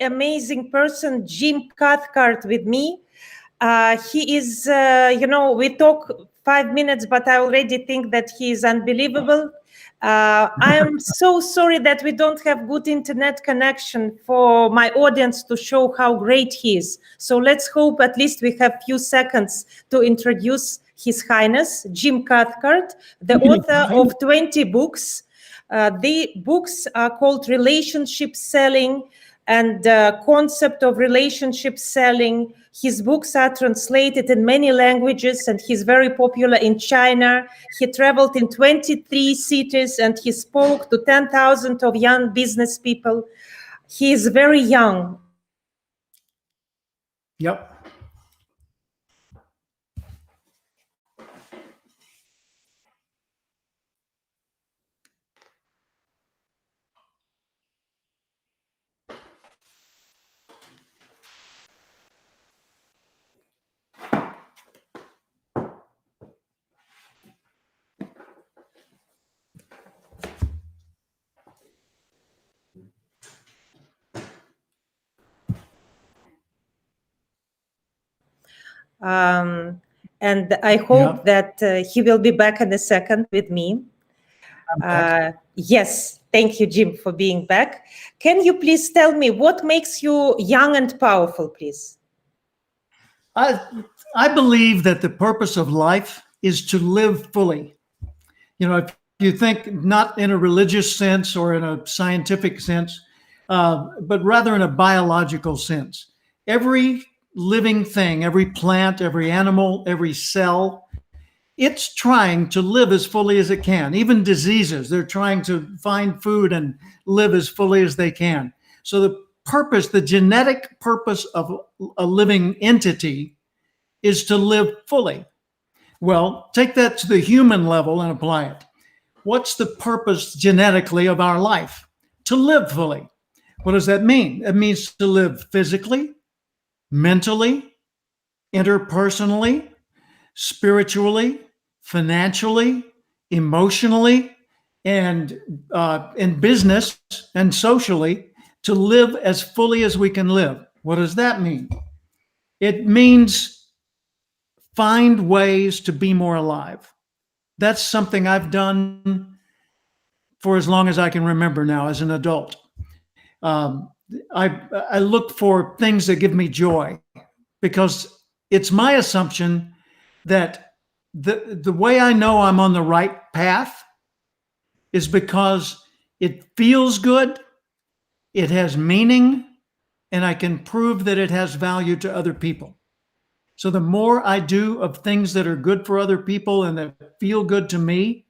amazing person, Jim Cathcart, with me. He is, we talk 5 minutes, but I already think that he is unbelievable. I am so sorry that we don't have good internet connection for my audience to show how great he is. So let's hope at least we have few seconds to introduce His Highness, Jim Cathcart, the author of 20 books. The books are called Relationship Selling and Concept of Relationship Selling. His books are translated in many languages, and he's very popular in China. He traveled in 23 cities, and he spoke to 10,000 of young business people. He is very young. Yep. And I hope that he will be back in a second with me. Yes, thank you, Jim, for being back. Can you please tell me what makes you young and powerful, please? I believe that the purpose of life is to live fully. You know, if you think not in a religious sense or in a scientific sense, but rather in a biological sense. Every living thing, every plant, every animal, every cell, it's trying to live as fully as it can. Even diseases, they're trying to find food and live as fully as they can. So the purpose, the genetic purpose of a living entity is to live fully. Well, take that to the human level and apply it. What's the purpose genetically of our life? To live fully. What does that mean? It means to live physically, mentally, interpersonally, spiritually, financially, emotionally, and in business and socially, to live as fully as we can live. What does that mean? It means find ways to be more alive. That's something I've done for as long as I can remember now as an adult. I look for things that give me joy, because it's my assumption that the way I know I'm on the right path is because it feels good, it has meaning, and I can prove that it has value to other people. So the more I do of things that are good for other people and that feel good to me,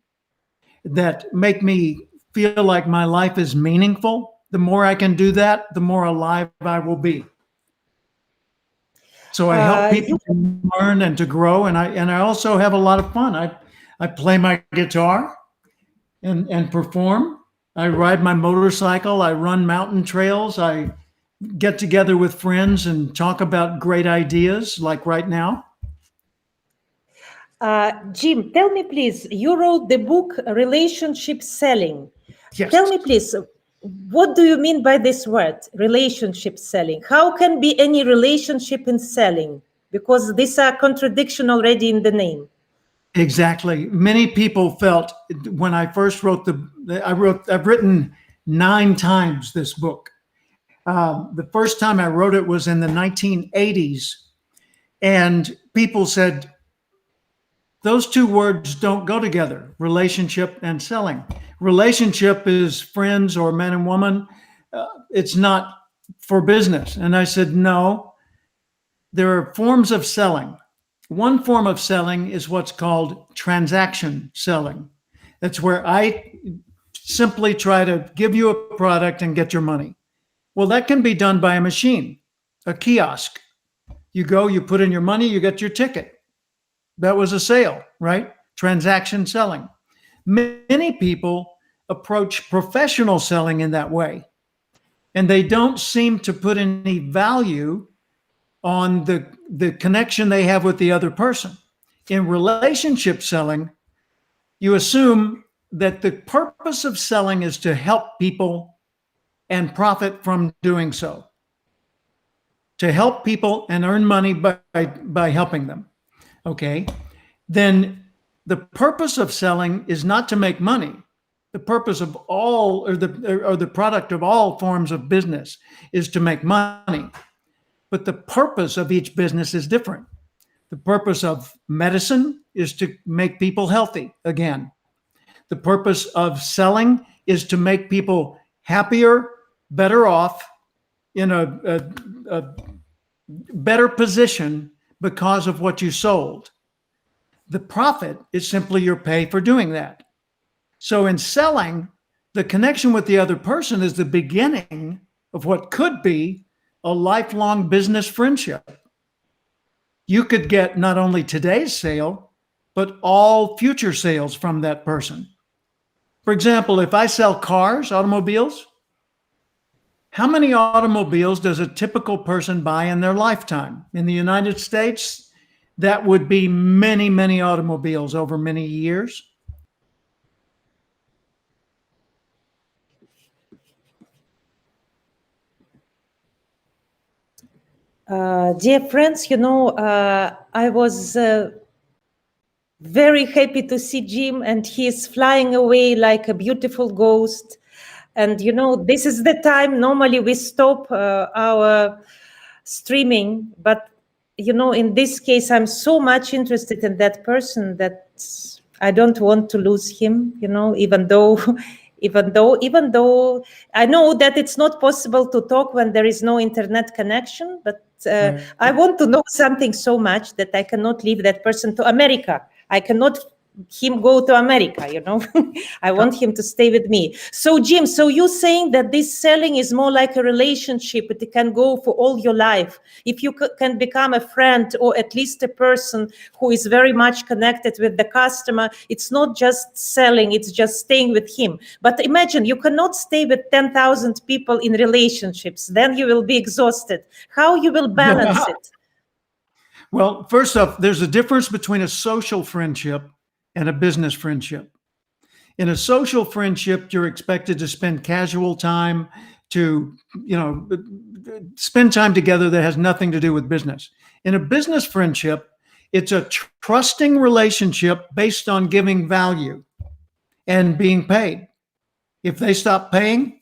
that make me feel like my life is meaningful, the more I can do that, the more alive I will be. So I help people to learn and to grow, and I also have a lot of fun. I play my guitar and perform. I ride my motorcycle. I run mountain trails. I get together with friends and talk about great ideas, like right now. Jim, tell me, please, you wrote the book Relationship Selling. Yes. Tell me, please, what do you mean by this word, relationship selling? How can be any relationship in selling? Because these are contradiction already in the name. Exactly. Many people felt when I first wrote I've written 9 times this book. The first time I wrote it was in the 1980s, and people said, those two words don't go together, relationship and selling. Relationship is friends or man and woman. It's not for business. And I said, no, there are forms of selling. One form of selling is what's called transaction selling. That's where I simply try to give you a product and get your money. Well, that can be done by a machine, a kiosk. You go, you put in your money, you get your ticket. That was a sale, right? Transaction selling. Many people approach professional selling in that way, and they don't seem to put any value on the connection they have with the other person. In relationship selling, you assume that the purpose of selling is to help people and profit from doing so. to help people and earn money by helping them, okay, then the purpose of selling is not to make money. The purpose of all, or the product of all forms of business is to make money. But the purpose of each business is different. The purpose of medicine is to make people healthy again. The purpose of selling is to make people happier, better off, in a better position because of what you sold. The profit is simply your pay for doing that. So in selling, the connection with the other person is the beginning of what could be a lifelong business friendship. You could get not only today's sale, but all future sales from that person. For example, if I sell cars, automobiles, how many automobiles does a typical person buy in their lifetime? In the United States, that would be many, many automobiles over many years. Dear friends, I was very happy to see Jim, and he's flying away like a beautiful ghost. And this is the time normally we stop our streaming, but in this case, I'm so much interested in that person that I don't want to lose him, even though I know that it's not possible to talk when there is no internet connection, but I want to know something so much that I cannot leave that person to America. I cannot him go to America, I want him to stay with me. So Jim, so you're saying that this selling is more like a relationship. It can go for all your life. If you can become a friend, or at least a person who is very much connected with the customer, it's not just selling, it's just staying with him. But imagine you cannot stay with 10,000 people in relationships. Then you will be exhausted. How you will balance it? Well, first off, there's a difference between a social friendship and a business friendship. In a social friendship, you're expected to spend casual time, to spend time together that has nothing to do with business. In a business friendship, it's a trusting relationship based on giving value and being paid. If they stop paying,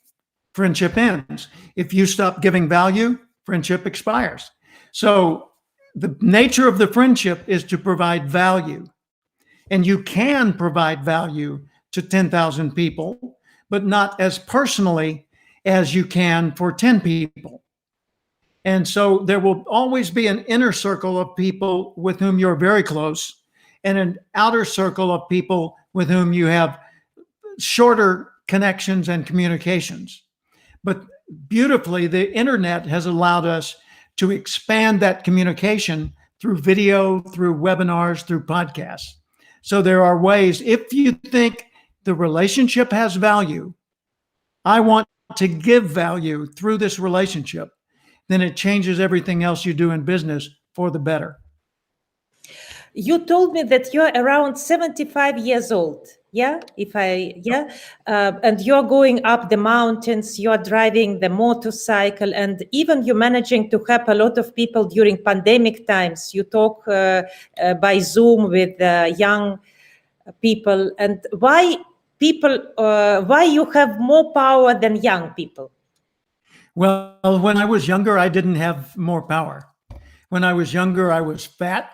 friendship ends. If you stop giving value, friendship expires. So the nature of the friendship is to provide value. And you can provide value to 10,000 people, but not as personally as you can for 10 people. And so there will always be an inner circle of people with whom you're very close, and an outer circle of people with whom you have shorter connections and communications. But beautifully, the internet has allowed us to expand that communication through video, through webinars, through podcasts. So there are ways, if you think the relationship has value, I want to give value through this relationship, then it changes everything else you do in business for the better. You told me that you're around 75 years old. Yeah, and you're going up the mountains, you're driving the motorcycle, and even you're managing to help a lot of people during pandemic times. You talk by Zoom with young people. And why you have more power than young people? Well, when I was younger, I didn't have more power. When I was younger, I was fat.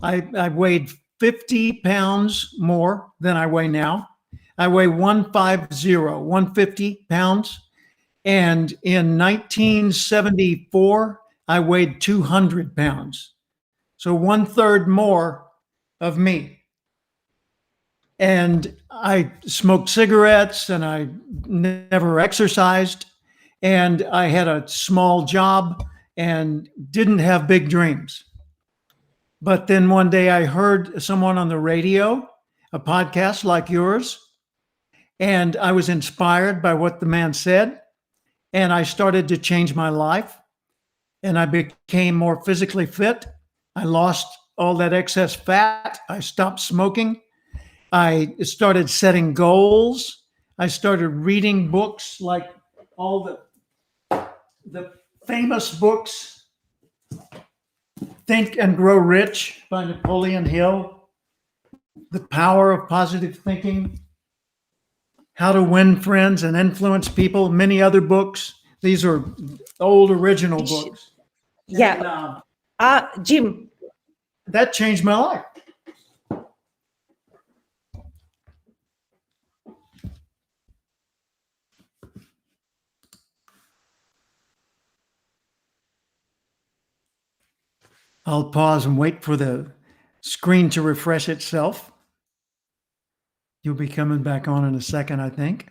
I weighed 50 pounds more than I weigh now. I weigh 150 pounds. And in 1974, I weighed 200 pounds. So 1/3 more of me. And I smoked cigarettes, and I never exercised. And I had a small job and didn't have big dreams. But then one day I heard someone on the radio, a podcast like yours, and I was inspired by what the man said. And I started to change my life, and I became more physically fit. I lost all that excess fat. I stopped smoking. I started setting goals. I started reading books like all the famous books: Think and Grow Rich by Napoleon Hill, The Power of Positive Thinking, How to Win Friends and Influence People, many other books. These are old original books. Yeah. And, Jim, that changed my life. I'll pause and wait for the screen to refresh itself. You'll be coming back on in a second, I think.